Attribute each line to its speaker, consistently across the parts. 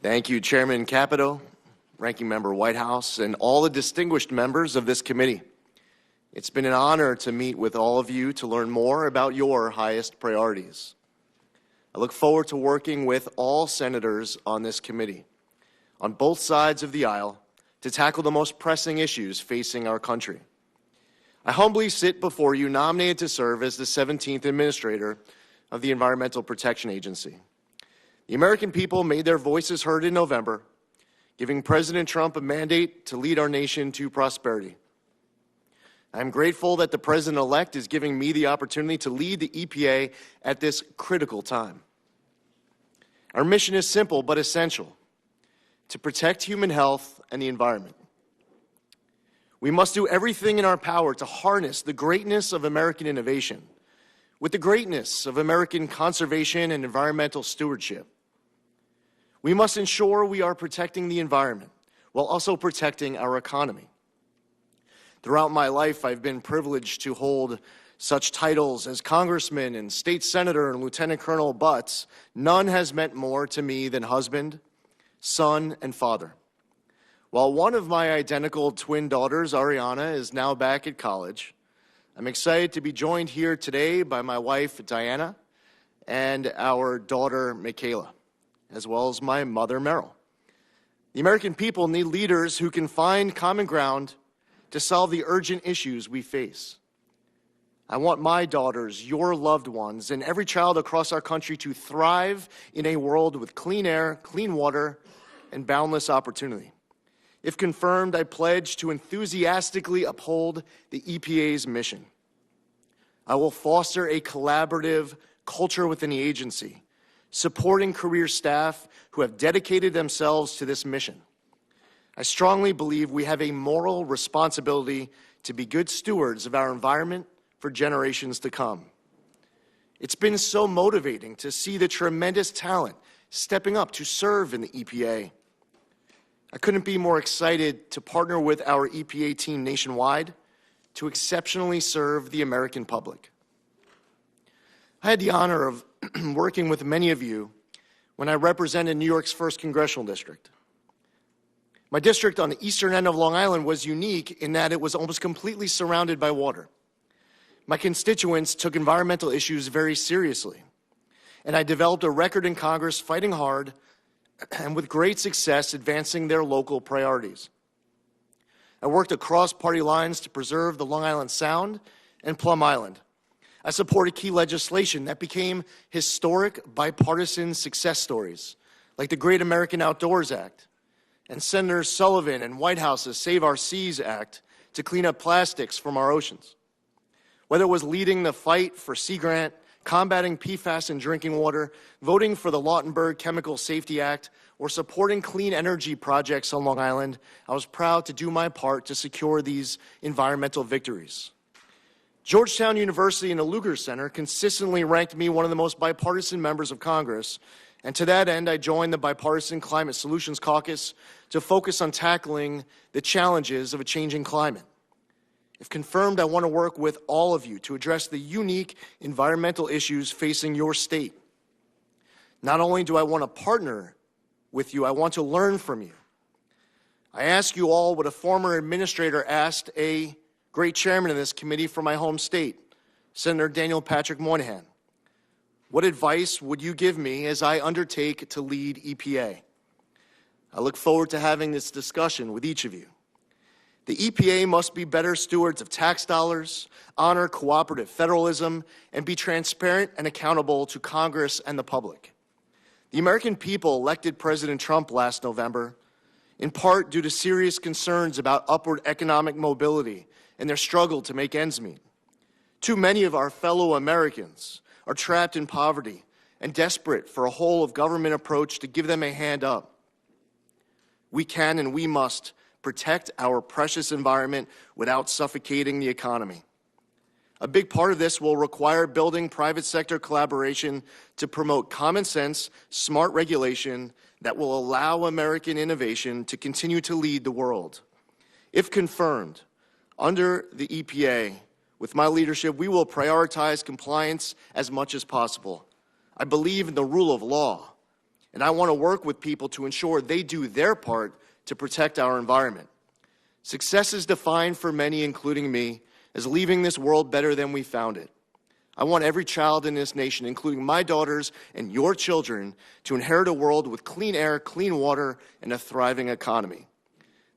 Speaker 1: Thank you, Chairman Capito, Ranking Member Whitehouse, and all the distinguished members of this committee. It's been an honor to meet with all of you to learn more about your highest priorities. I look forward to working with all senators on this committee, on both sides of the aisle, to tackle the most pressing issues facing our country. I humbly sit before you nominated to serve as the 17th Administrator of the Environmental Protection Agency. The American people made their voices heard in November, giving President Trump a mandate to lead our nation to prosperity. I'm grateful that the President-elect is giving me the opportunity to lead the EPA at this critical time. Our mission is simple but essential: to protect human health and the environment. We must do everything in our power to harness the greatness of American innovation with the greatness of American conservation and environmental stewardship. We must ensure we are protecting the environment while also protecting our economy. Throughout my life, I've been privileged to hold such titles as Congressman and State Senator and Lieutenant Colonel, but none has meant more to me than husband, son, and father. While one of my identical twin daughters, Ariana, is now back at college, I'm excited to be joined here today by my wife, Diana, and our daughter, Michaela, as well as my mother, Meryl. The American people need leaders who can find common ground to solve the urgent issues we face. I want my daughters, your loved ones, and every child across our country to thrive in a world with clean air, clean water, and boundless opportunity. If confirmed, I pledge to enthusiastically uphold the EPA's mission. I will foster a collaborative culture within the agency, supporting career staff who have dedicated themselves to this mission. I strongly believe we have a moral responsibility to be good stewards of our environment for generations to come. It's been so motivating to see the tremendous talent stepping up to serve in the EPA. I couldn't be more excited to partner with our EPA team nationwide to exceptionally serve the American public. I had the honor of working with many of you when I represented New York's 1st Congressional District. My district on the eastern end of Long Island was unique in that it was almost completely surrounded by water. My constituents took environmental issues very seriously, and I developed a record in Congress fighting hard and with great success advancing their local priorities. I worked across party lines to preserve the Long Island Sound and Plum Island. I supported key legislation that became historic bipartisan success stories, like the Great American Outdoors Act and Senator Sullivan and Whitehouse's Save Our Seas Act to clean up plastics from our oceans. Whether it was leading the fight for Sea Grant, combating PFAS in drinking water, voting for the Lautenberg Chemical Safety Act, or supporting clean energy projects on Long Island, I was proud to do my part to secure these environmental victories. Georgetown University and the Lugar Center consistently ranked me one of the most bipartisan members of Congress, and to that end, I joined the Bipartisan Climate Solutions Caucus to focus on tackling the challenges of a changing climate. If confirmed, I want to work with all of you to address the unique environmental issues facing your state. Not only do I want to partner with you, I want to learn from you. I ask you all what a former administrator asked a great chairman of this committee from my home state, Senator Daniel Patrick Moynihan. What advice would you give me as I undertake to lead EPA? I look forward to having this discussion with each of you. The EPA must be better stewards of tax dollars, honor cooperative federalism, and be transparent and accountable to Congress and the public. The American people elected President Trump last November, in part due to serious concerns about upward economic mobility and their struggle to make ends meet. Too many of our fellow Americans are trapped in poverty and desperate for a whole-of-government approach to give them a hand up. We can and we must protect our precious environment without suffocating the economy. A big part of this will require building private sector collaboration to promote common sense, smart regulation that will allow American innovation to continue to lead the world. If confirmed, under the EPA, with my leadership, we will prioritize compliance as much as possible. I believe in the rule of law, and I want to work with people to ensure they do their part to protect our environment. Success is defined for many, including me, as leaving this world better than we found it. I want every child in this nation, including my daughters and your children, to inherit a world with clean air, clean water, and a thriving economy.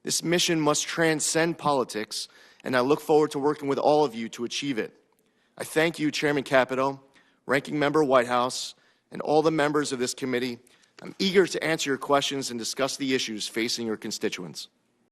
Speaker 1: This mission must transcend politics, and I look forward to working with all of you to achieve it. I thank you, Chairman Capito, Ranking Member Whitehouse, and all the members of this committee. I'm eager to answer your questions and discuss the issues facing your constituents.